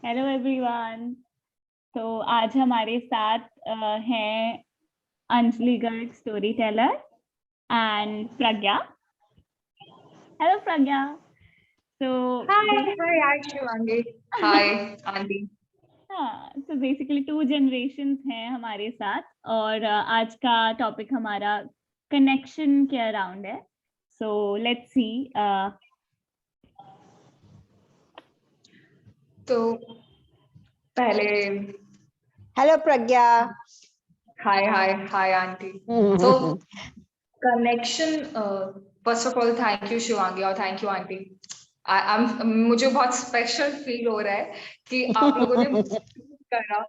Hello everyone. तो आज हमारे साथ हैं Anjali Garg storyteller and Pragya. Hello Pragya. तो Hi, Shivangi. Hi, Aunty. हाँ, तो बेसिकली 2 जनरेशंस हैं हमारे साथ और आज का टॉपिक हमारा कनेक्शन के अराउंड है। So let's see. तो पहले hello Pragya. hi Aunty. So connection. First of all, thank you Shivangi और thank you Aunty. मुझे बहुत स्पेशल फील हो रहा है कि आप लोगों ने करा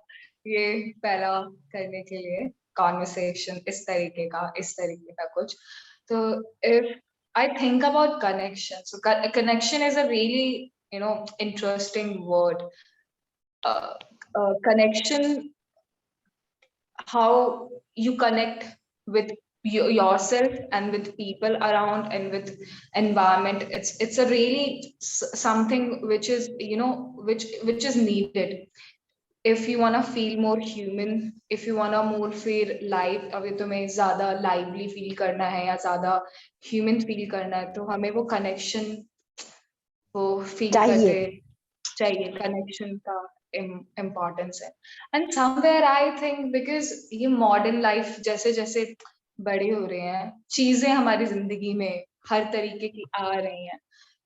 ये पहला करने के लिए कॉन्वर्सेशन इस तरीके का कुछ। तो if I think about connection, so connection is a really interesting word. Connection, how you connect with yourself and with people around and with environment. It's a really something which is which is needed if you want to feel more human, if you want to more feel live. अगर तुम्हें ज़्यादा lively feel करना है या ज़्यादा human feel करना है तो हमें वो connection वो feel करते चाहिए। connection का importance है। And somewhere I think because ये modern life जैसे जैसे बड़े हो रहे हैं, चीजें हमारी जिंदगी में हर तरीके की आ रही हैं,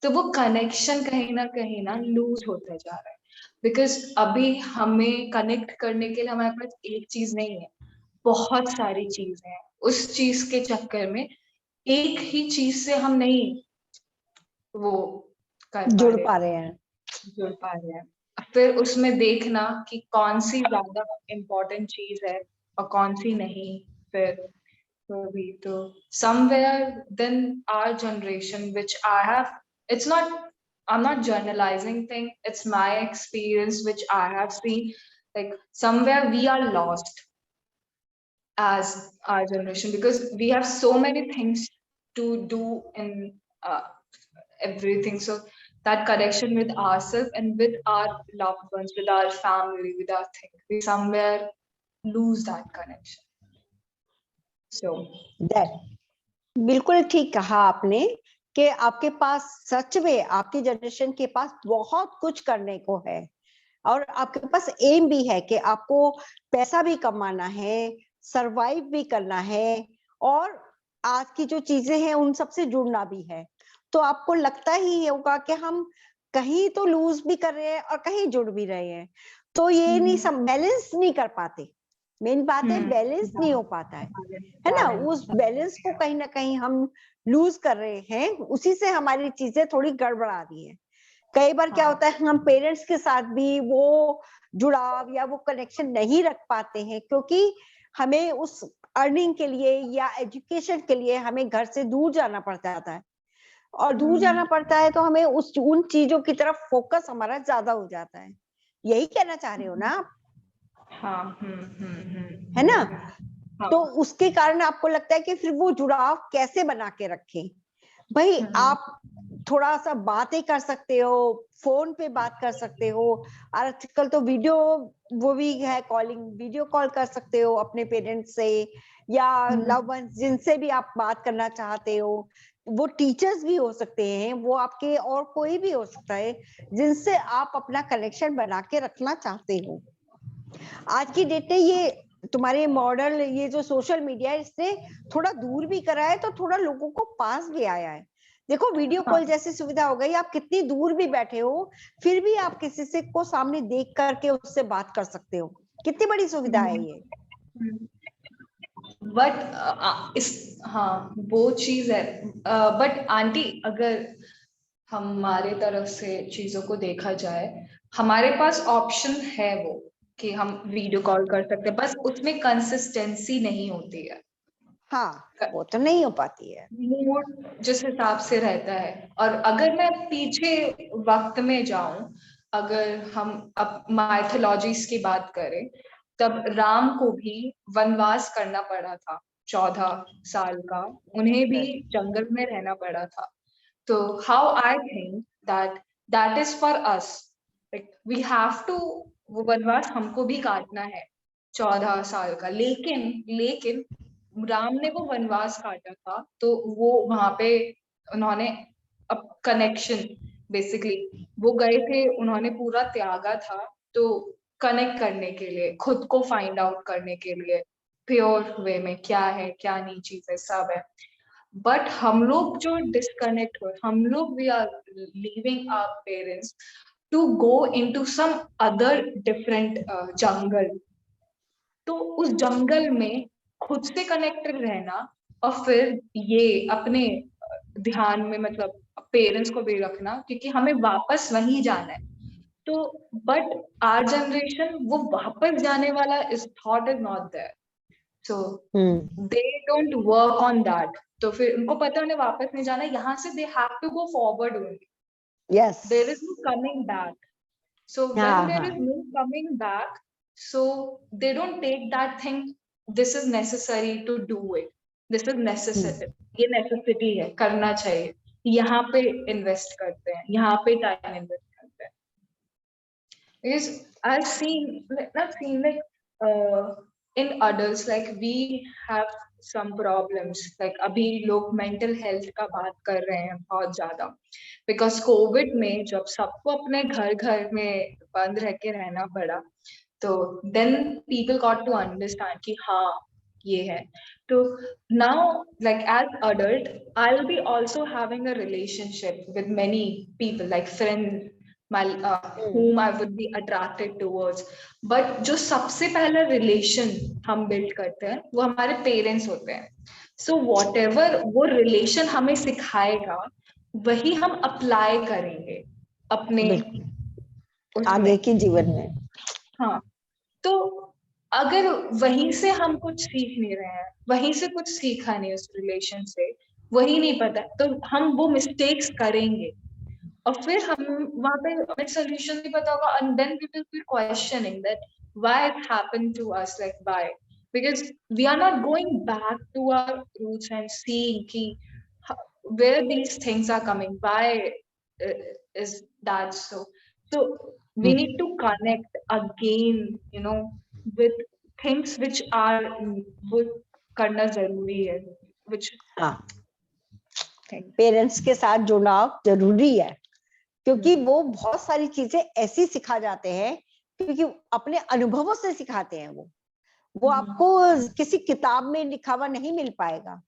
तो वो connection कहीं ना lose होता जा रहा है। बिकॉज अभी हमें कनेक्ट करने के लिए हमारे पास एक चीज नहीं है, बहुत सारी चीजें हैं। उस चीज के चक्कर में एक ही चीज से हम नहीं वो जुड़ पा रहे हैं। फिर उसमें देखना कि कौन सी ज्यादा इम्पोर्टेंट चीज है और कौन सी नहीं। फिर तो somewhere then our generation, which I'm not generalizing thing, it's my experience which I have seen, like somewhere we are lost as our generation because we have so many things to do in everything. So that connection with ourselves and with our loved ones, with our family, with our things, we somewhere lose that connection. So that बिल्कुल ठीक कहा आपने कि आपके पास सच में आपकी generation के पास बहुत कुछ करने को है और आपके पास एम भी है कि आपको पैसा भी कमाना है, सरवाइव भी करना है और आज की जो चीजें हैं उन सबसे जुड़ना भी है। तो आपको लगता ही होगा कि हम कहीं तो लूज भी कर रहे हैं और कहीं जुड़ भी रहे हैं, तो ये नहीं सब बैलेंस नहीं कर पाते। मेन बात है बैलेंस नहीं हो पाता है ना। उस बैलेंस को कहीं ना कहीं हम लूज कर रहे हैं, उसी से हमारी चीजें थोड़ी गड़बड़ा रही है। कई बार क्या होता है, हम पेरेंट्स के साथ भी वो जुड़ाव या वो कनेक्शन नहीं रख पाते हैं क्योंकि हमें उस अर्निंग के लिए या एजुकेशन के लिए हमें घर से दूर जाना पड़ जाता है और दूर जाना पड़ता है तो हमें उन चीजों की तरफ फोकस हमारा ज्यादा हो जाता है। यही कहना चाह रहे हो ना आप? हाँ, है ना। तो उसके कारण आपको लगता है कि फिर वो जुड़ाव कैसे बना के रखें। भाई आप थोड़ा सा बातें कर सकते हो, फोन पे बात कर सकते हो, आजकल तो वीडियो वो भी है, कॉलिंग, वीडियो कॉल कर सकते हो अपने पेरेंट्स से या लव वंस जिनसे भी आप बात करना चाहते हो। वो टीचर्स भी हो सकते हैं, वो आपके और कोई भी हो सकता है जिनसे आप अपना कनेक्शन बना के रखना चाहते हो। आज की डेट में ये तुम्हारे मॉडल, ये जो सोशल मीडिया है, इसने थोड़ा दूर भी करा है तो थोड़ा लोगों को पास भी आया है। देखो वीडियो कॉल जैसी सुविधा हो गई, आप कितनी दूर भी बैठे हो फिर भी आप किसी से को सामने देख करके उससे बात कर सकते हो। कितनी बड़ी सुविधा है ये। बट हाँ वो चीज है। बट आंटी अगर हमारे तरफ से चीजों को देखा जाए, हमारे पास ऑप्शन है वो कि हम वीडियो कॉल कर सकते हैं, बस उसमें कंसिस्टेंसी नहीं होती है। हाँ, वो तो नहीं हो पाती है, मूड जिस हिसाब से रहता है। और अगर मैं पीछे वक्त में जाऊं, अगर हम अब माइथोलॉजीज की बात करें, तब राम को भी वनवास करना पड़ा था 14 साल का, उन्हें भी जंगल में रहना पड़ा था। तो how I think that is for us like we have to, वो वनवास हमको भी काटना है 14 साल का, लेकिन राम ने वो वनवास काटा था तो वो वहां पे उन्होंने अब कनेक्शन, बेसिकली वो गए थे, उन्होंने पूरा त्यागा था तो कनेक्ट करने के लिए, खुद को फाइंड आउट करने के लिए प्योर वे में क्या है क्या नहीं चीजें सब है। बट हम लोग जो डिस्कनेक्ट हुए, हम लोग we are leaving our parents to go into some other different jungle. तो उस जंगल में खुद से कनेक्टेड रहना और फिर ये अपने ध्यान में मतलब पेरेंट्स को भी रखना, क्योंकि हमें वापस वहीं जाना है। तो बट आवर जनरेशन वो वापस जाने वाला इस thought is not there, so they don't work on that. तो फिर उनको पता है उन्हें वापस नहीं जाना, यहाँ से they have to go forward only, yes, there is no coming back. So when there is no coming back, so they don't take that thing, this is necessary to do it, this is necessary, ये necessity है, करना चाहिए, यहाँ पे invest करते हैं, यहाँ पे time invest करते हैं। Because I've seen, not seen, like in adults, like we have some problems, like अभी लोग mental health का बात कर रहे हैं बहुत ज्यादा, बिकॉज कोविड में जब सबको अपने घर घर में बंद रह के रहना पड़ा, तो then people got to understand कि हाँ ये है। तो now like as adult I will be also having a relationship with many people, like friends whom I would be attracted towards, but जो सबसे पहला रिलेशन हम बिल्ड करते हैं वो हमारे पेरेंट्स होते हैं। सो whatever वो रिलेशन हमें सिखाएगा वही हम अप्लाई करेंगे अपने आगे के जीवन में। हाँ, तो अगर वहीं से हम कुछ सीख नहीं रहे हैं, वहीं से कुछ सीखा नहीं उस रिलेशन से, वही नहीं पता, तो हम वो मिस्टेक्स करेंगे और फिर हम वहां पे हमें सोल्यूशन नहीं पता होगा, and then we will be questioning that why it happened to us, like why, because we are not going back to our roots and seeing कि where these things are coming, why is that so. So we need to connect again, you know, with things which are वो करना जरूरी है, which parents के साथ जुड़ाव जरूरी है, क्योंकि वो बहुत सारी चीजें ऐसी सिखा जाते हैं, क्योंकि अपने अनुभवों से सिखाते हैं। वो आपको किसी किताब में लिखा हुआ नहीं मिल पाएगा।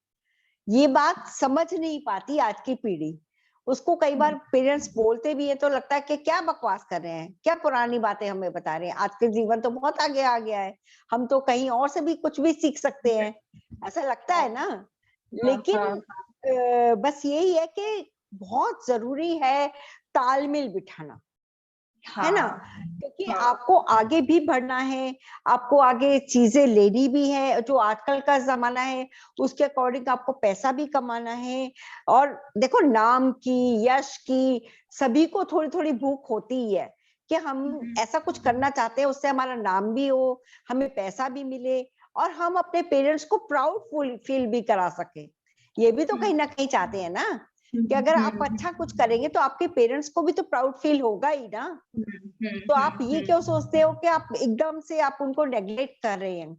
ये बात समझ नहीं पाती आज की पीढ़ी। उसको कई बार पेरेंट्स बोलते भी है तो लगता है कि क्या बकवास कर रहे हैं, क्या पुरानी बातें हमें बता रहे हैं, आज के जीवन तो बहुत आगे आ गया है, हम तो कहीं और से भी कुछ भी सीख सकते हैं, ऐसा लगता है ना। लेकिन बस यही है कि बहुत जरूरी है तालमेल बिठाना, है ना, क्योंकि आपको आगे भी बढ़ना है, आपको आगे चीजें लेनी भी है, जो आजकल का जमाना है उसके अकॉर्डिंग आपको पैसा भी कमाना है। और देखो, नाम की, यश की, सभी को थोड़ी थोड़ी भूख होती ही है कि हम ऐसा कुछ करना चाहते हैं उससे हमारा नाम भी हो, हमें पैसा भी मिले और हम अपने पेरेंट्स को प्राउड फील भी करा सके। ये भी तो कहीं ना कहीं चाहते हैं ना कि अगर आप अच्छा कुछ करेंगे तो आपके पेरेंट्स को भी तो प्राउड फील होगा ही ना। तो आप ये क्यों सोचते हो कि आप एकदम से आप उनको नेग्लेक्ट कर रहे हैं?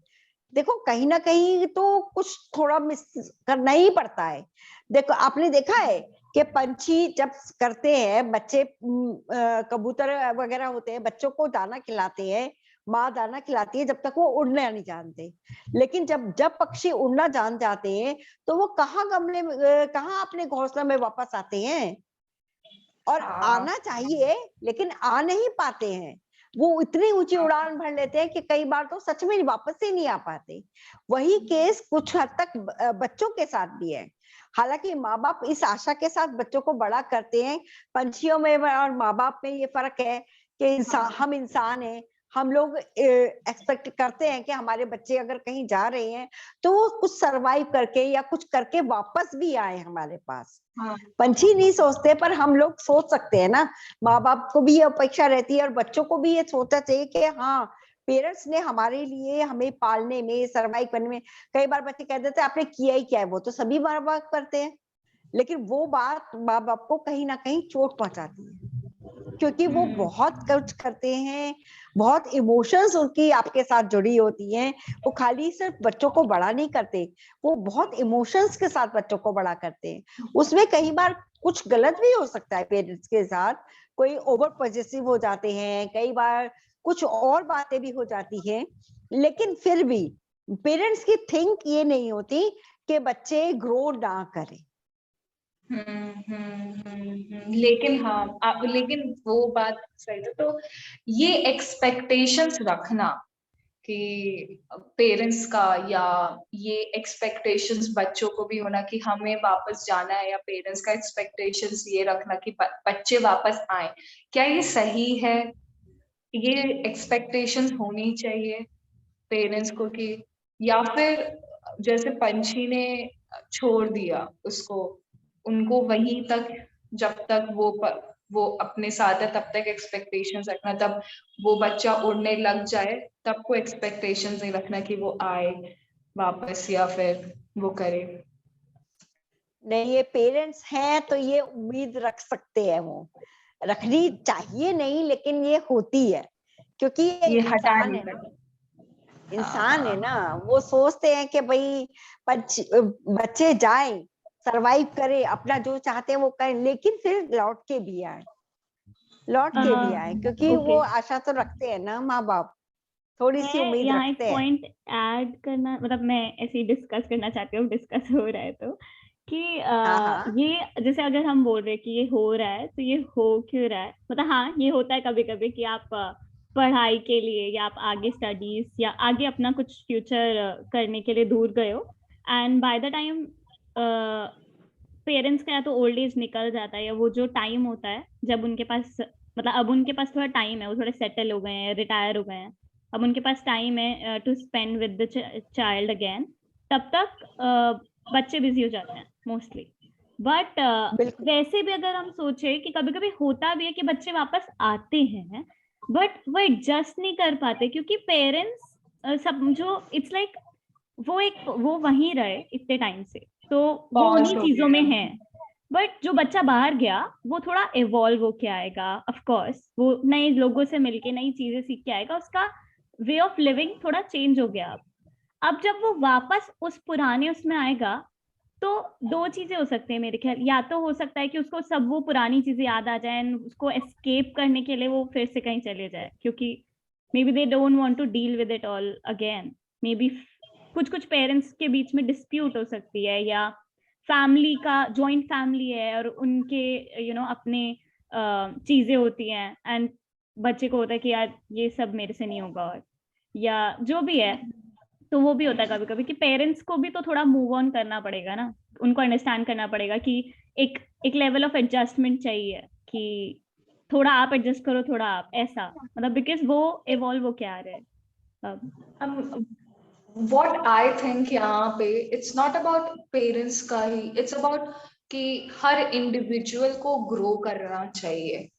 देखो, कहीं ना कहीं तो कुछ थोड़ा मिस करना ही पड़ता है। देखो, आपने देखा है कि पंछी जब करते हैं, बच्चे कबूतर वगैरह होते हैं, बच्चों को दाना खिलाते हैं, माँ दाना खिलाती है जब तक वो उड़ना नहीं जानते, लेकिन जब पक्षी उड़ना जान जाते हैं तो वो कहाँ अपने घोंसला में वापस आते हैं। और आना चाहिए लेकिन आ नहीं पाते हैं, वो इतनी ऊंची उड़ान भर लेते हैं कि कई बार तो सच में वापस ही नहीं आ पाते। वही केस कुछ हद तक बच्चों के साथ भी है। हालांकि माँ बाप इस आशा के साथ बच्चों को बड़ा करते हैं। पंछियों में और माँ बाप में ये फर्क है कि हम इंसान हैं, हम लोग एक्सपेक्ट करते हैं कि हमारे बच्चे अगर कहीं जा रहे हैं तो वो कुछ सरवाइव करके या कुछ करके वापस भी आए हमारे पास। पंछी नहीं सोचते, पर हम लोग सोच सकते हैं ना। माँ बाप को भी ये अपेक्षा रहती है और बच्चों को भी ये सोचना चाहिए कि हाँ, पेरेंट्स ने हमारे लिए, हमें पालने में, सरवाइव करने में, कई बार बच्चे कह देते हैं आपने किया ही क्या है। वो तो सभी माँ बाप करते हैं, लेकिन वो बात माँ बाप को कहीं ना कहीं चोट पहुंचाती है। क्योंकि वो बहुत कुछ करते हैं, बहुत इमोशंस उनकी आपके साथ जुड़ी होती हैं। वो खाली सिर्फ बच्चों को बड़ा नहीं करते, वो बहुत इमोशंस के साथ बच्चों को बड़ा करते हैं। उसमें कई बार कुछ गलत भी हो सकता है पेरेंट्स के साथ, कोई ओवर पॉजेसिव हो जाते हैं, कई बार कुछ और बातें भी हो जाती हैं, लेकिन फिर भी पेरेंट्स की थिंक ये नहीं होती कि बच्चे ग्रो ना करें। लेकिन हाँ लेकिन वो बात सही है। तो ये एक्सपेक्टेशंस रखना कि पेरेंट्स का, या ये एक्सपेक्टेशंस बच्चों को भी होना कि हमें वापस जाना है, या पेरेंट्स का एक्सपेक्टेशंस ये रखना कि बच्चे वापस आए, क्या ये सही है? ये एक्सपेक्टेशंस होनी चाहिए पेरेंट्स को कि, या फिर जैसे पंछी ने छोड़ दिया उसको, उनको वहीं तक, जब तक वो अपने साथ है तब तक एक्सपेक्टेशंस रखना, तब वो बच्चा उड़ने लग जाए तब को एक्सपेक्टेशंस नहीं रखना कि वो आए वापस या फिर वो करे। नहीं, ये पेरेंट्स हैं तो ये उम्मीद रख सकते हैं, वो रखनी चाहिए नहीं, लेकिन ये होती है क्योंकि ये हटा इंसान नहीं है ना, सकते। इंसान है ना। वो सोचते हैं कि भाई बच्चे जाएं, सरवाइव करें, अपना जो चाहते हैं वो करें, लेकिन फिर लौट के भी आए, क्योंकि वो आशा तो रखते हैं ना माँ बाप, थोड़ी सी उम्मीद यहाँ एक रखते हैं। पॉइंट ऐड करना, मतलब मैं ऐसे ही डिस्कस करना चाहती हूँ, डिस्कस हो रहा है तो, कि हाँ। ये जैसे अगर हम बोल रहे हैं कि ये हो रहा है, तो ये हो क्यों रहा है? मतलब हाँ, ये होता है कभी कभी कि आप पढ़ाई के लिए, या आप आगे स्टडीज, या आगे अपना कुछ फ्यूचर करने के लिए दूर गए हो, and by the time parents का या तो ओल्ड एज निकल जाता है, या वो जो टाइम होता है जब उनके पास, मतलब अब उनके पास थोड़ा टाइम है, वो थोड़े सेटल हो गए हैं, रिटायर हो गए हैं, अब उनके पास टाइम है to spend with the child again, तब तक बच्चे बिजी हो जाते हैं मोस्टली। बट वैसे भी अगर हम सोचे कि कभी कभी होता भी है कि बच्चे वापस आते हैं, बट वो एडजस्ट नहीं कर पाते, क्योंकि पेरेंट्स समझो इट्स लाइक वो वहीं रहे इतने टाइम से, तो वो उन्हीं चीजों में है। बट जो बच्चा बाहर गया, वो थोड़ा इवॉल्व होके आएगा, ऑफ कोर्स वो नए लोगों से मिलके नई चीजें सीख के आएगा, उसका वे ऑफ लिविंग थोड़ा चेंज हो गया। अब जब वो वापस उस पुराने उसमें आएगा, तो दो चीजें हो सकती है मेरे ख्याल, या तो हो सकता है कि उसको सब वो पुरानी चीजें याद आ जाए, उसको एस्केप करने के लिए वो फिर से कहीं चले जाए, क्योंकि maybe they don't want to deal with it all again. Maybe कुछ पेरेंट्स के बीच में डिस्प्यूट हो सकती है, या फैमिली का जॉइंट फैमिली है और उनके अपने चीजें होती हैं, एंड बच्चे को होता है कि यार ये सब मेरे से नहीं होगा, और या जो भी है, तो वो भी होता है कभी कभी कि पेरेंट्स को भी तो थोड़ा मूव ऑन करना पड़ेगा ना, उनको अंडरस्टैंड करना पड़ेगा कि एक लेवल ऑफ एडजस्टमेंट चाहिए, कि थोड़ा आप एडजस्ट करो, थोड़ा आप ऐसा, मतलब बिकॉज वो इवॉल्व होके आ रहे हैं। What I think यहाँ पे it's not about पेरेंट्स का ही, it's about कि हर इंडिविजुअल को ग्रो करना चाहिए।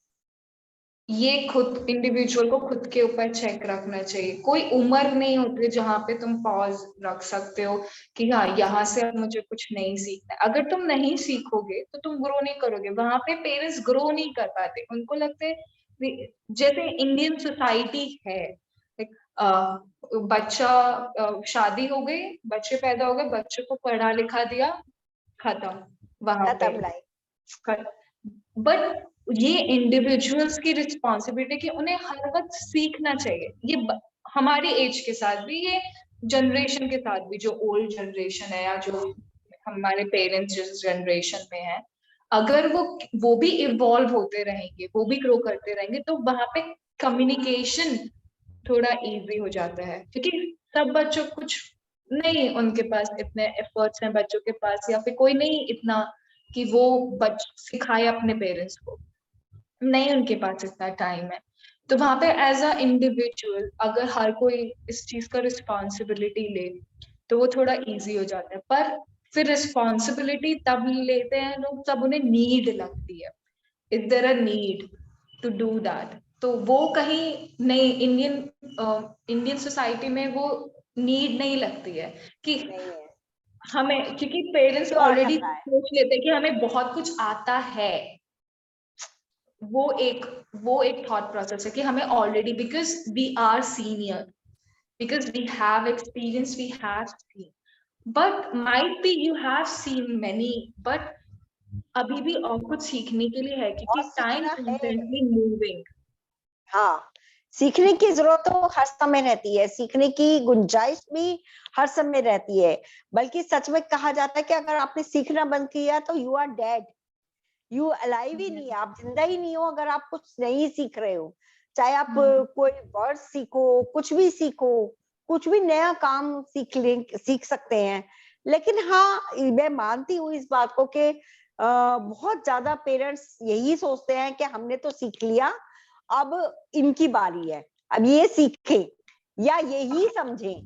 ये खुद इंडिविजुअल को खुद के ऊपर चेक रखना चाहिए। कोई उम्र नहीं होती जहाँ पे तुम पॉज रख सकते हो कि हाँ यहाँ से अब मुझे कुछ नहीं सीखना है। अगर तुम नहीं सीखोगे तो तुम ग्रो नहीं करोगे। वहां पे पेरेंट्स ग्रो नहीं कर पाते, उनको लगते है जैसे इंडियन सोसाइटी है, बच्चा शादी हो गई, बच्चे पैदा हो गए, बच्चे को पढ़ा लिखा दिया, खत्म वहां पे। बट ये इंडिविजुअल्स की रिस्पॉन्सिबिलिटी कि उन्हें हर वक्त सीखना चाहिए। ये हमारी एज के साथ भी, ये जनरेशन के साथ भी, जो ओल्ड जनरेशन है या जो हमारे पेरेंट्स जिस जनरेशन में है, अगर वो भी इवॉल्व होते रहेंगे, वो भी ग्रो करते रहेंगे, तो वहां पे कम्युनिकेशन थोड़ा इजी हो जाता है। क्योंकि सब बच्चों कुछ नहीं, उनके पास इतने एफर्ट्स हैं बच्चों के पास, या फिर कोई नहीं इतना कि वो सिखाए अपने पेरेंट्स को, नहीं उनके पास इतना टाइम है। तो वहां पे एज अ इंडिविजुअल अगर हर कोई इस चीज का रिस्पॉन्सिबिलिटी ले तो वो थोड़ा इजी हो जाता है। पर फिर रिस्पॉन्सिबिलिटी तब लेते हैं लोग जब उन्हें नीड लगती है, is there a need to do that. तो वो कहीं नहीं, इंडियन सोसाइटी में वो नीड नहीं लगती है कि हमें, क्योंकि पेरेंट्स ऑलरेडी सोच लेते हैं कि हमें बहुत कुछ आता है, वो एक थॉट प्रोसेस है कि हमें already, because we are senior, because we have experience, we have seen, but might be you have seen many, but अभी भी और कुछ सीखने के लिए है, क्योंकि बहुत टाइम सीखना है। constantly moving। हाँ, सीखने की जरूरत तो हर समय रहती है, सीखने की गुंजाइश भी हर समय रहती है। बल्कि सच में कहा जाता है कि अगर आपने सीखना बंद किया तो you are dead, you alive ही नहीं है, आप जिंदा ही नहीं हो अगर आप कुछ नहीं सीख रहे हो। चाहे आप कोई वर्ड सीखो, कुछ भी सीखो, कुछ भी नया काम सीख सकते हैं। लेकिन हाँ, मैं मानती हूँ इस बात को कि बहुत ज्यादा पेरेंट्स यही सोचते हैं कि हमने तो सीख लिया, अब इनकी बारी है, अब ये सीखे या यही समझे।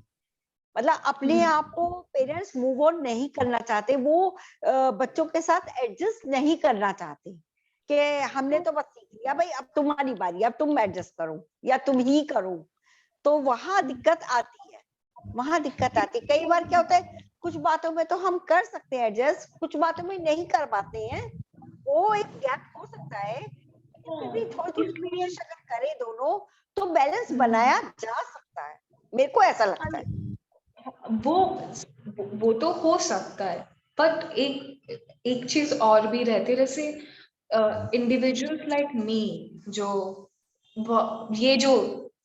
मतलब अपने आप को पेरेंट्स मूव ऑन नहीं करना चाहते, वो बच्चों के साथ एडजस्ट नहीं करना चाहते कि हमने तो बस सीख लिया भाई, अब तुम्हारी बारी, अब तुम एडजस्ट करो या तुम ही करो। तो वहां दिक्कत आती है, वहां दिक्कत आती है। कई बार क्या होता है, कुछ बातों में तो हम कर सकते हैं एडजस्ट, कुछ बातों में नहीं कर पाते हैं, वो एक गैप हो सकता है। फिर भी थोड़ी कोशिश अगर करें दोनों तो बैलेंस बनाया जा सकता है, मेरे को ऐसा लगता है। वो तो हो सकता है, बट एक चीज और भी रहती है, जैसे इंडिविजुअल्स लाइक मी, ये जो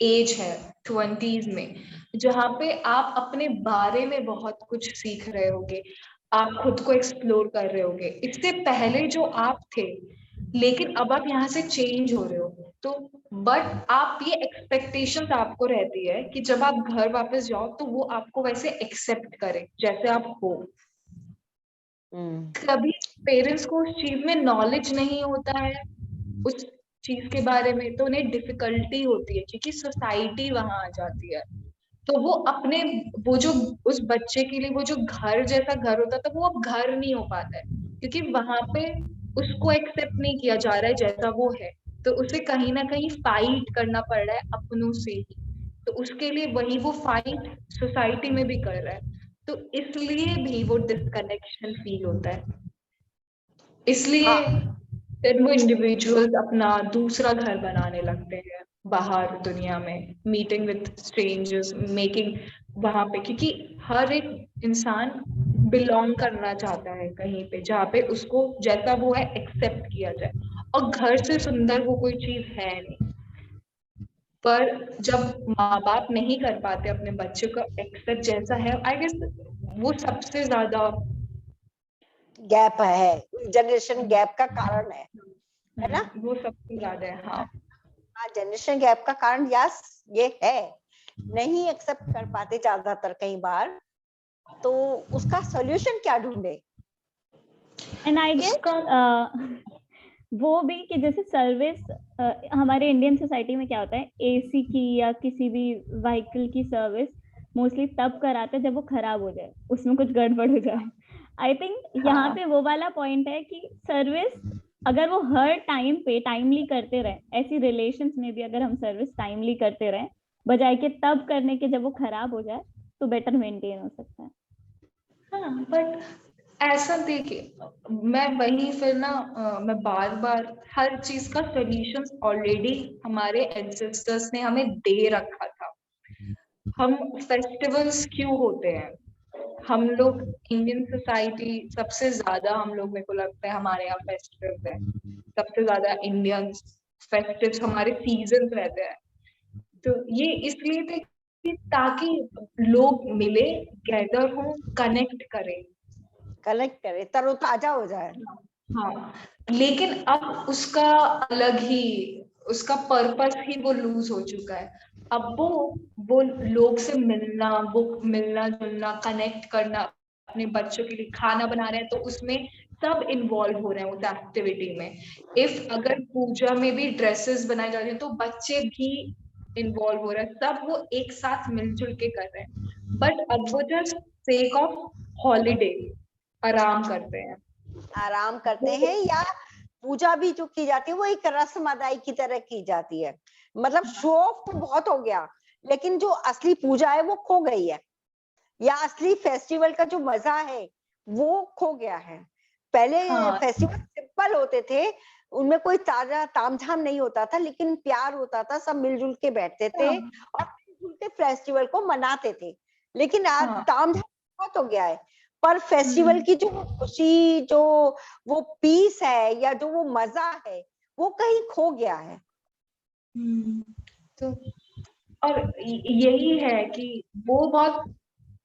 एज है 20s में, जहाँ पे आप अपने बारे में बहुत कुछ सीख रहे होगे, आप खुद को एक्सप्लोर कर रहे होगे, इससे पहले जो आप थे, लेकिन अब आप यहाँ से चेंज हो रहे हो, तो बट आप ये एक्सपेक्टेशंस आपको रहती है कि जब आप घर वापस जाओ तो वो आपको वैसे एक्सेप्ट करे जैसे आप हो। कभी पेरेंट्स को उस चीज में नॉलेज नहीं होता है, उस चीज के बारे में, तो उन्हें डिफिकल्टी होती है, क्योंकि सोसाइटी वहां आ जाती है। तो वो अपने, वो जो उस बच्चे के लिए वो जो घर जैसा घर होता था, वो अब घर नहीं हो पाता है, क्योंकि वहां पे उसको एक्सेप्ट नहीं किया जा रहा है जैसा वो है। तो उसे कहीं ना कहीं फाइट करना पड़ रहा है अपनों से ही, तो उसके लिए वही वो फाइट सोसाइटी में भी कर रहा है, तो इसलिए भी वो डिस्कनेक्शन फील होता है। इसलिए फिर वो इंडिविजुअल्स अपना दूसरा घर बनाने लगते हैं बाहर दुनिया में, मीटिंग विद स्ट्रेंजर्स, मेकिंग वहां पे, क्योंकि हर एक इंसान बिलोंग करना चाहता है कहीं पे जहाँ पे उसको जैसा वो है एक्सेप्ट किया जाए, और घर से सुंदर वो कोई चीज है नहीं। पर जब माँ बाप नहीं कर पाते अपने बच्चे को एक्सेप्ट जैसा है, आई गेस वो सबसे ज्यादा गैप है, जनरेशन गैप का कारण है ना? वो सबसे ज्यादा है। हाँ, जनरेशन गैप का कारण यस ये है, नहीं एक्सेप्ट कर पाते ज्यादातर कई बार, तो उसका सॉल्यूशन क्या ढूंढे? एंड आई गेस वो भी कि जैसे सर्विस हमारे इंडियन सोसाइटी में क्या होता है, एसी की या किसी भी व्हीकल की सर्विस मोस्टली तब कराते हैं जब वो खराब हो जाए, उसमें कुछ गड़बड़ हो जाए। आई थिंक यहाँ पे वो वाला पॉइंट है कि सर्विस अगर वो हर टाइम पे टाइमली करते रहे, ऐसी रिलेशंस में भी अगर हम सर्विस टाइमली करते रहे, बजाय के तब करने के जब वो खराब हो जाए, तो बेटर मेंटेन हो सकता है। हाँ, बट ऐसा देखिए, मैं वही फिर ना मैं बार बार हर चीज का सॉल्यूशन ऑलरेडी हमारे एंसेस्टर्स ने हमें दे रखा था। हम फेस्टिवल्स क्यों होते हैं, हम लोग इंडियन सोसाइटी सबसे ज्यादा, हम लोग, मेरे को लगता है हमारे यहाँ फेस्टिवल्स है सबसे ज्यादा, इंडियन फेस्टिव्स हमारे सीजन रहते हैं। तो ये इसलिए थे कि ताकि लोग मिले, गैदर हो, कनेक्ट करें, तरोताजा हो जाए। हाँ, लेकिन अब उसका अलग ही, उसका पर्पस ही वो लूज हो चुका है। अब वो लोग से मिलना, वो मिलना जुलना, कनेक्ट करना, अपने बच्चों के लिए खाना बना रहे हैं तो उसमें सब इन्वॉल्व हो रहे हैं उस एक्टिविटी में। इफ अगर पूजा में भी ड्रेसेस बनाई जा रही है तो बच्चे भी इन्वॉल्व हो रहे हैं, सब वो एक साथ मिलजुल के कर रहे हैं। बट अब वो जस्ट सेक ऑफ हॉलीडे आराम करते हैं, आराम करते हैं, या पूजा भी जो की जाती है वो एक रस्म अदाई की तरह की जाती है। मतलब शो ऑफ तो बहुत हो गया, लेकिन जो असली पूजा है वो खो गई है, या असली फेस्टिवल का जो मजा है वो खो गया है। पहले फेस्टिवल सिंपल होते थे, उनमें कोई ताजा तामझाम नहीं होता था, लेकिन प्यार होता था, सब मिलजुल के बैठते थे और मिलजुल के फेस्टिवल को मनाते थे। लेकिन आज तामझाम बहुत हो गया है, पर फेस्टिवल की जो खुशी, जो वो पीस है या जो वो मजा है, वो कहीं खो गया है। तो और यही है कि वो बहुत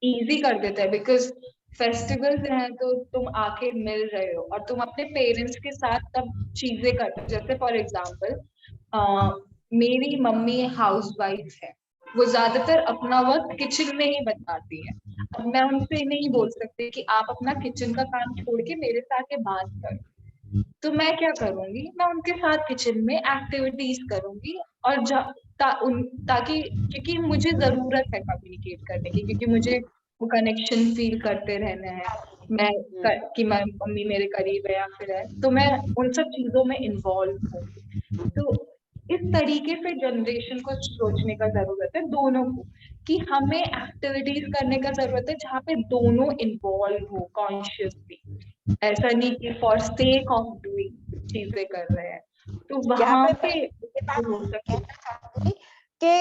इजी कर देता है, बिकॉज फेस्टिवल्स हैं तो तुम आके मिल रहे हो और तुम अपने पेरेंट्स के साथ तब चीजें करते हो। जैसे फॉर एग्जाम्पल मेरी मम्मी हाउस वाइफ है, वो ज्यादातर अपना वक्त किचन में ही बताती है। अब मैं उनसे नहीं बोल सकती कि आप अपना किचन का काम छोड़ के मेरे साथ आके बात करो, तो मैं क्या करूंगी, मैं उनके साथ किचन में एक्टिविटीज करूंगी और ताकि क्योंकि मुझे जरूरत है कम्युनिकेट करने की, क्योंकि मुझे वो कनेक्शन फील करते रहना है, कि मैं मम्मी मेरे करीब है या फिर है, तो मैं उन सब चीजों में इन्वॉल्व हूँ। तो इस तरीके से जनरेशन को सोचने का जरूरत है दोनों को, कि हमें एक्टिविटीज करने का जरूरत है जहाँ पे दोनों इन्वॉल्व हो कॉन्शियसली, ऐसा नहीं कि फॉर सेक ऑफ डूइंग चीजें कर रहे हैं। तो वहां पे हो सकता कि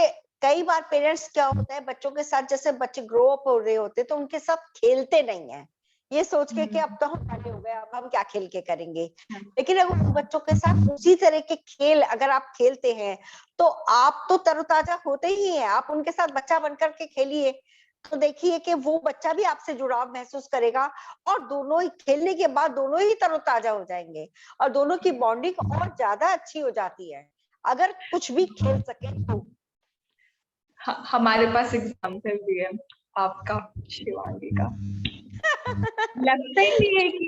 कई बार पेरेंट्स क्या होता है, बच्चों के साथ जैसे बच्चे ग्रो अप हो रहे होते तो उनके साथ खेलते नहीं है, ये सोच के कि अब तो हम बड़े हो गए, अब हम क्या खेल के करेंगे। लेकिन अगर बच्चों के साथ उसी तरह के खेल अगर आप खेलते हैं तो आप तो तरोताजा होते ही हैं, आप उनके साथ बच्चा बनकर के खेलिए तो देखिए कि वो बच्चा भी आपसे जुड़ाव महसूस करेगा और दोनों ही खेलने के बाद दोनों ही तरोताजा हो जाएंगे और दोनों की बॉन्डिंग और ज्यादा अच्छी हो जाती है अगर कुछ भी खेल सके तो। हमारे पास एग्जाम्पल भी है आपका, शिवांगी का। लगता ही नहीं है कि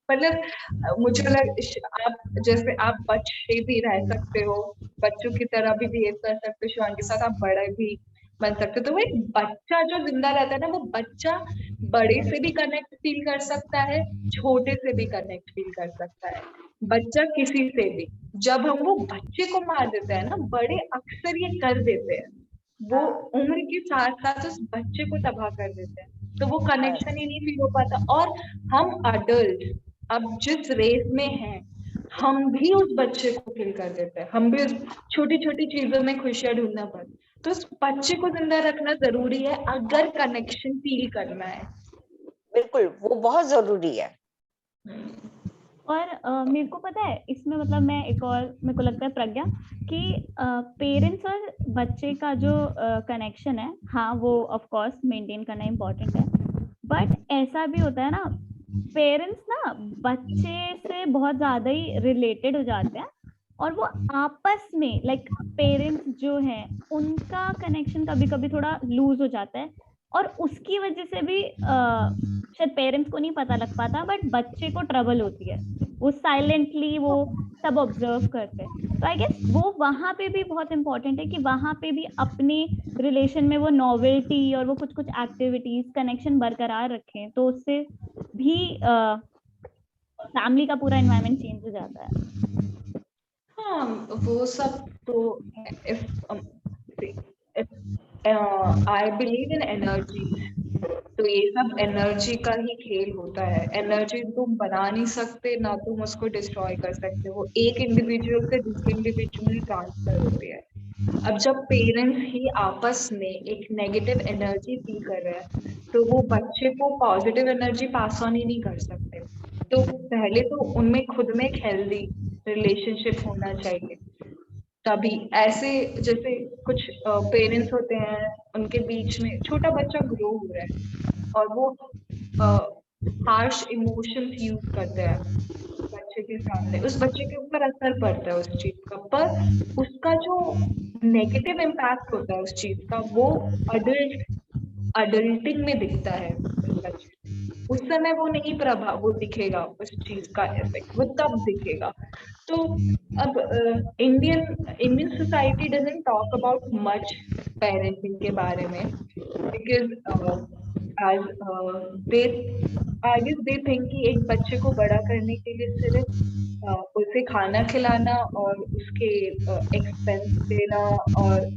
मतलब मुझे आप जैसे आप बच्चे भी रह सकते हो, बच्चों की तरह भी बिहेव कर सकते हो शिवांगी के साथ, आप बड़े भी बन सकते हो। तो वो एक बच्चा जो जिंदा रहता है ना, वो बच्चा बड़े से भी कनेक्ट फील कर सकता है, छोटे से भी कनेक्ट फील कर सकता है, बच्चा किसी से भी। जब हम वो बच्चे को मार देते हैं ना, बड़े अक्सर ये कर देते हैं, वो उम्र के साथ साथ उस बच्चे को तबाह कर देते हैं, तो वो कनेक्शन ही नहीं फील हो पाता। और हम अडल्ट अब जिस रेस में हैं, हम भी उस बच्चे को फील कर देते हैं, हम भी उस छोटी छोटी चीजों में खुशियां ढूंढना पड़ता, तो उस बच्चे को जिंदा रखना जरूरी है अगर कनेक्शन फील करना है। बिल्कुल, वो बहुत जरूरी है। और मेरे को पता है इसमें, मतलब मैं एक और मेरे को लगता है प्रज्ञा कि पेरेंट्स और बच्चे का जो कनेक्शन है, हाँ वो ऑफ कोर्स मेंटेन करना इम्पोर्टेंट है, बट ऐसा भी होता है ना, पेरेंट्स ना बच्चे से बहुत ज्यादा ही रिलेटेड हो जाते हैं और वो आपस में लाइक पेरेंट्स जो है उनका कनेक्शन कभी कभी थोड़ा लूज हो जाता है और उसकी वजह से भी शायद पेरेंट्स को नहीं पता लग पाता बट बच्चे को ट्रबल होती है, वो साइलेंटली वो सब ऑब्जर्व करते हैं। तो आई गेस वो वहां पे भी बहुत इंपॉर्टेंट है कि वहां पे भी अपने रिलेशन में वो नॉवेल्टी और वो कुछ कुछ एक्टिविटीज कनेक्शन बरकरार रखें, तो उससे भी फैमिली का पूरा एनवायरनमेंट चेंज हो जाता है। हाँ वो सब तो आई बिलीव इन एनर्जी, तो ये सब एनर्जी का ही खेल होता है। एनर्जी तुम बना नहीं सकते, ना तुम उसको डिस्ट्रॉय कर सकते हो, एक इंडिविजुअल से दूसरे इंडिविजुअल ट्रांसफर होती है। अब जब पेरेंट्स ही आपस में एक नेगेटिव एनर्जी फील कर रहे हैं, तो वो बच्चे को पॉजिटिव एनर्जी पास ऑन ही नहीं कर सकते। तो पहले तो उनमें खुद में एक हेल्दी रिलेशनशिप होना चाहिए, तभी ऐसे जैसे कुछ पेरेंट्स होते हैं, उनके बीच में छोटा बच्चा ग्रो हो रहा है और वो हार्श इमोशंस यूज करते हैं बच्चे के सामने, उस बच्चे के ऊपर असर पड़ता है उस चीज का, पर उसका जो नेगेटिव इम्पैक्ट होता है उस चीज का, वो अडल्टिंग में दिखता है बच्चे, उस समय वो नहीं प्रभाव वो दिखेगा, उस चीज का इफेक्ट वो तब दिखेगा। तो अब Indian society doesn't talk about much parenting के बारे में, because as they I guess they think कि एक बच्चे को बड़ा करने के लिए सिर्फ उसे खाना खिलाना और उसके एक्सपेंस देना और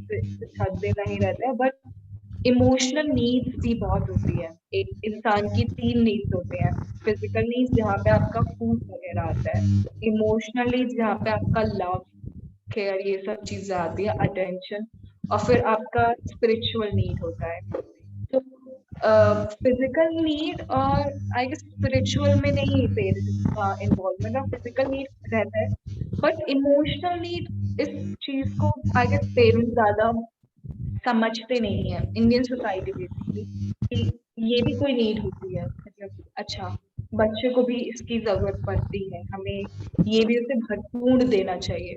छत देना ही रहता है, बट इमोशनल नीड्स भी बहुत होती है। एक इंसान की 3 नीड्स होते हैं। फिजिकल नीड्स जहाँ पे आपका फूड वगैरह आता है, इमोशनल नीड्स जहाँ पे आपका लव, केयर, ये सब चीजें आती है, अटेंशन, और फिर आपका स्पिरिचुअल नीड होता है। तो फिजिकल नीड और आई गेस स्पिरिचुअल में नहीं पेरेंट्स का इन्वॉल्वमेंट, और फिजिकल नीड रहता है, बट इमोशनल नीड इस चीज को आई गेस पेरेंट्स ज्यादा समझते नहीं है इंडियन सोसाइटी बेसिकली, कि ये भी कोई नीड होती है, मतलब अच्छा बच्चे को भी इसकी जरूरत पड़ती है, हमें ये भी उसे भरपूर देना चाहिए।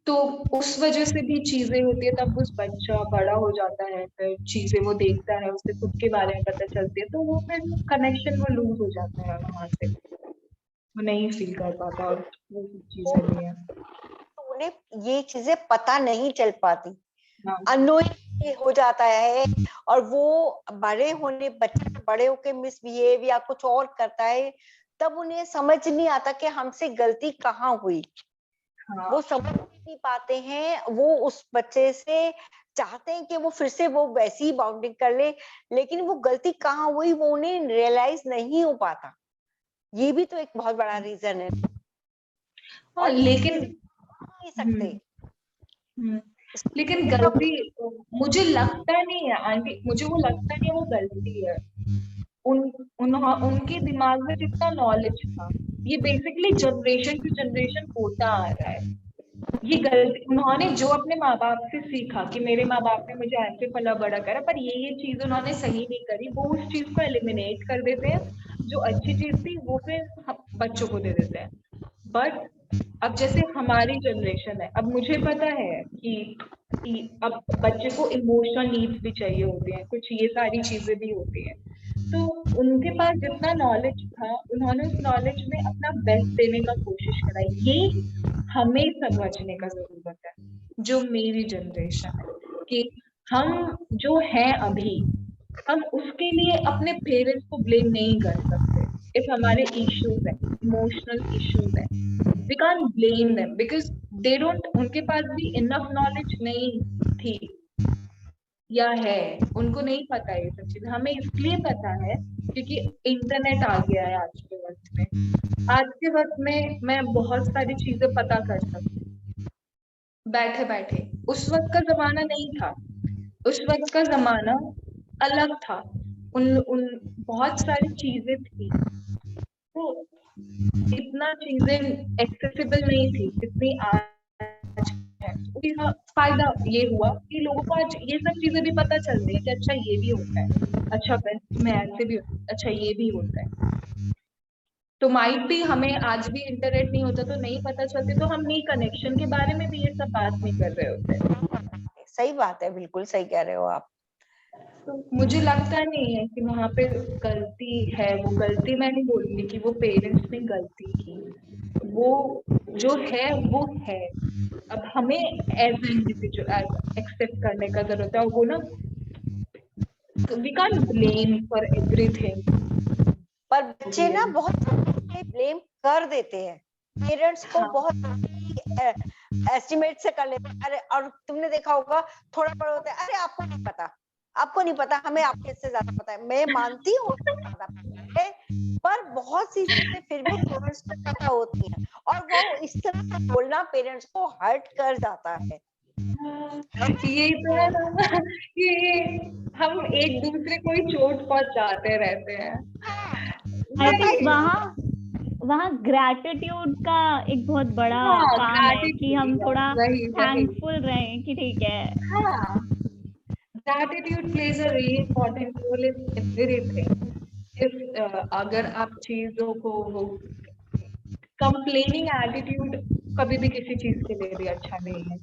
तो उस वजह से भी चीजें होती है, तब उस बच्चा बड़ा हो जाता है, फिर चीजें वो देखता है, उसे खुद के बारे में पता चलती है, तो वो फिर कनेक्शन वो लूज हो जाता है वहां से, वो नहीं फील कर पाता, और वो सब चीजें भी है। तो उन्हें ये चीजें पता नहीं चल पाती, हाँ अनोइंग हो जाता है, और वो बड़े होने, बच्चे बड़े होके मिसबिहेव या कुछ और करता है, तब उन्हें समझ नहीं आता कि हमसे गलती कहाँ हुई। हाँ वो समझ नहीं पाते हैं, वो उस बच्चे से चाहते हैं कि वो फिर से वो वैसी बाउंडिंग कर ले, लेकिन वो गलती कहाँ हुई वो उन्हें रियलाइज नहीं हो पाता। ये भी तो एक बहुत बड़ा रीजन है, हाँ, और लेकिन नहीं सकते। हम्म, लेकिन गलती मुझे लगता नहीं है आंटी, मुझे वो लगता नहीं है वो गलती है। उनके दिमाग में जितना नॉलेज था, ये बेसिकली जनरेशन टू जनरेशन होता आ रहा है। ये गलती उन्होंने जो अपने माँ बाप से सीखा कि मेरे माँ बाप ने मुझे ऐसे पला बड़ा करा, पर ये चीज उन्होंने सही नहीं करी, वो उस चीज को एलिमिनेट कर देते हैं। जो अच्छी चीज थी वो फिर बच्चों को दे देते हैं। बट अब जैसे हमारी जनरेशन है, अब मुझे पता है कि अब बच्चे को इमोशनल नीड्स भी चाहिए होते हैं, कुछ ये सारी चीजें भी होती हैं। तो उनके पास जितना नॉलेज था, उन्होंने उस नॉलेज में अपना बेस्ट देने का कोशिश करा। ये हमें समझने का जरूरत है, जो मेरी जनरेशन है, कि हम जो हैं अभी, हम उसके लिए अपने पेरेंट्स को ब्लेम नहीं कर सकते। इफ हमारे इश्यूज है, इमोशनल इश्यूज है, we can't blame them because they don't, उनके पास भी इनफ नॉलेज नहीं थी या है, उनको नहीं पता ये सब चीजें। हमें इसलिए पता है क्योंकि इंटरनेट आ गया है आज के वक्त में। आज के वक्त में मैं बहुत सारी चीजें पता कर सकती हूँ बैठे बैठे। उस वक्त का जमाना नहीं था, उस वक्त का जमाना अलग था। उन उन बहुत सारी चीजें थी, तो इतना चीजें एक्सेसिबल नहीं थी जितनी आज है। उसका फायदा ये हुआ कि लोगों को आज ये सब चीजें भी पता चल रही है कि अच्छा ये भी होता है, अच्छा वेस्ट में ऐसे भी, अच्छा ये भी होता है। तो माइट भी हमें आज भी इंटरनेट नहीं होता तो नहीं पता चलती, तो हम नहीं कनेक्शन के बारे में भी ये सब बात नहीं कर रहे होते। सही बात है, बिल्कुल सही कह रहे हो आप। तो मुझे लगता नहीं है कि वहां पे गलती है। वो गलती मैं नहीं बोलूंगी कि वो पेरेंट्स ने गलती की, वो जो है वो है। अब हमें एज इंडिविजुअल एक्सेप्ट करने का जरूरत है, और वो ना, we can't blame for everything. पर बच्चे ना बहुत ब्लेम कर देते हैं पेरेंट्स को, हाँ। बहुत एस्टिमेट से कर लेते हैं। अरे, और तुमने देखा होगा थोड़ा बड़ा होता है, अरे आपको नहीं पता, आपको नहीं पता, हमें आपके से ज्यादा पता है। मैं मानती हूँ ज्यादा पता है, पर बहुत सी चीजें फिर भी पेरेंट्स को पता होती हैं, और वो इस तरह से बोलना पेरेंट्स को हर्ट कर जाता है। ये तो है ना, ये हम एक दूसरे को ही चोट पहुंचाते रहते हैं। आई थिंक वहाँ ग्रैटिट्यूड का एक बहुत बड़ा काम है कि हम थोड़ा थैंकफुल रहें कि ठीक है। हाँ, gratitude plays a really important role in everything. If अगर आप चीजों को वो कंप्लेनिंग एटीट्यूड कभी भी किसी चीज के लिए भी अच्छा नहीं है।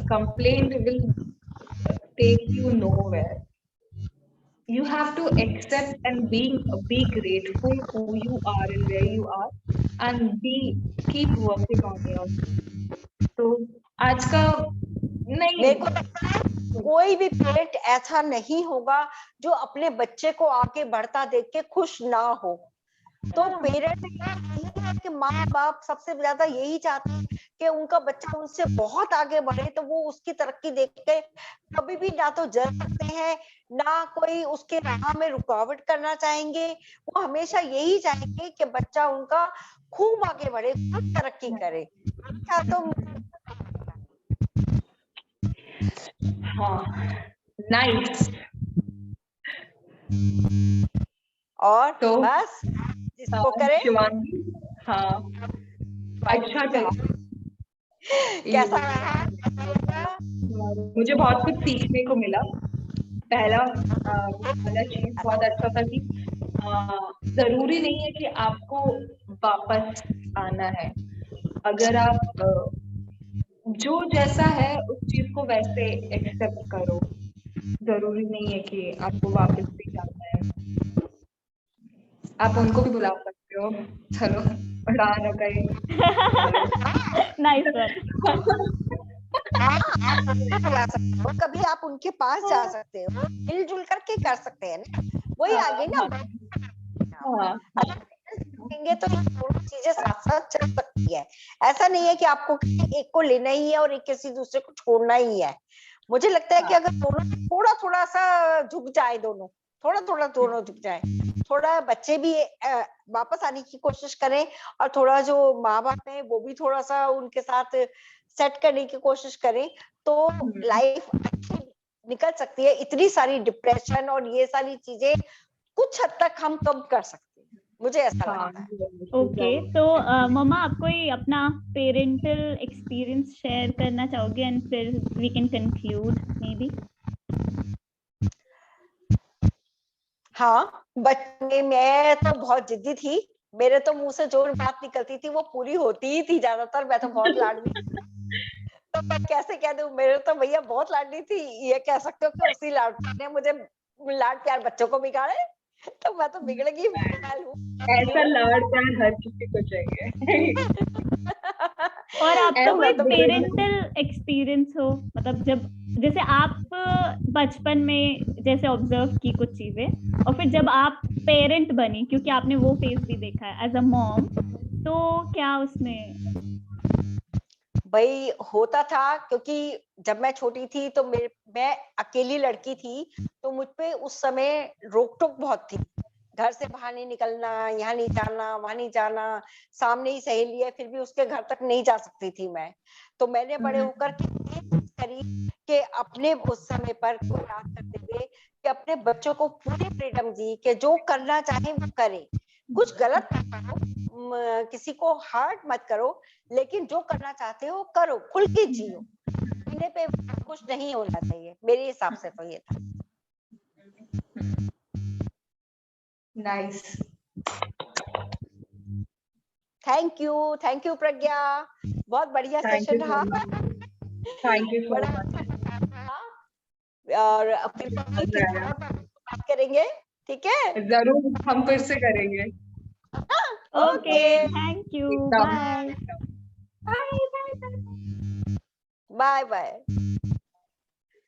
Complaint will take you nowhere. You have to accept and be grateful who you are and where you are, and keep working on yourself. तो आज का नहीं, मेरे को लगता है कोई भी पेरेंट ऐसा नहीं होगा जो अपने बच्चे को आगे बढ़ता देख के खुश ना हो। तो पेरेंट्स कि माँ बाप सबसे ज्यादा यही चाहते हैं कि उनका बच्चा उनसे बहुत आगे बढ़े, तो वो उसकी तरक्की देख के कभी भी ना तो जल सकते हैं, ना कोई उसके राह में रुकावट करना चाहेंगे। वो हमेशा यही चाहेंगे कि बच्चा उनका खूब आगे बढ़े, खूब तरक्की करे। अच्छा, तो हाँ, नाइस। और तो बस जिसको करे। शिवांगी, हाँ अच्छा था, कैसा रहा? मुझे बहुत कुछ सीखने को मिला। पहला चीज बहुत अच्छा था कि जरूरी नहीं है कि आपको वापस आना है। अगर आप जो जैसा है उस चीज को वैसे एक्सेप्ट करो, जरूरी नहीं है कि आपको वापस भी जाना है। आप उनको भी बुला सकते हो, चलो पढ़ा ना कहीं। Nice one. कभी आप उनके पास जा सकते हो, मिलजुल करके कर सकते हैं ना, वही आगे ना। देंगे तो दोनों चीजें साथ साथ चल सकती है। ऐसा नहीं है कि आपको एक को लेना ही है और एक किसी दूसरे को छोड़ना ही है। मुझे लगता है कि अगर दोनों थोड़ा थोड़ा सा झुक जाए, दोनों थोड़ा थोड़ा दोनों झुक जाए, थोड़ा बच्चे भी वापस आने की कोशिश करें और थोड़ा जो माँ बाप है वो भी थोड़ा सा उनके साथ सेट करने की कोशिश करें, तो लाइफ अच्छी निकल सकती है। इतनी सारी डिप्रेशन और ये सारी चीजें कुछ हद तक हम कम कर सकते हैं, मुझे ऐसा लगता है। ओके, तो मम्मा आप कोई अपना पेरेंटल एक्सपीरियंस शेयर करना चाहोगे एंड फिर we can conclude maybe? हाँ, बचपन में मैं तो बहुत जिद्दी थी, मेरे तो मुंह से जो बात निकलती थी वो पूरी होती ही थी ज्यादातर। मैं तो बहुत लाडली, तो मैं कैसे कह दूं, मेरे तो भैया बहुत लाडली थी, ये कह सकते हो कि उसी लाड ने मुझे लाड प्यार बच्चों को बिगाड़े, तो मैं तो बिगड़गी ऐसा लाड प्यार हर किसी को चाहिए। और आपका कोई ऐसा पेरेंटल एक्सपीरियंस हो, मतलब जब जैसे आप बचपन में जैसे ऑब्जर्व की कुछ चीजें और फिर जब आप पेरेंट बनी, क्योंकि आपने वो फेज भी देखा है एज अ मॉम, तो क्या उसमें? भाई होता था, क्योंकि जब मैं छोटी थी तो मैं अकेली लड़की थी, तो मुझ पे उस समय रोक टोक बहुत थी। घर से बाहर नहीं निकलना, यहाँ नहीं जाना, वहां नहीं जाना, सामने ही सहेली है फिर भी उसके घर तक नहीं जा सकती थी मैं। तो मैंने बड़े होकर करी कि अपने उस समय पर को याद करते हुए कि अपने बच्चों को पूरी फ्रीडम दी कि जो करना चाहे वो करे, कुछ गलत मत करो, किसी को हर्ट मत करो, लेकिन जो करना चाहते हो करो, खुल के जियो, जीने पे कुछ नहीं होना चाहिए। मेरे हिसाब से तो ये था। नाइस। थैंक यू प्रज्ञा, बहुत बढ़िया सेशन रहा। Thank you so much. और अपनी बात करेंगे, ठीक है? जरूर, हम फिर से करेंगे। Okay, thank you, bye bye bye.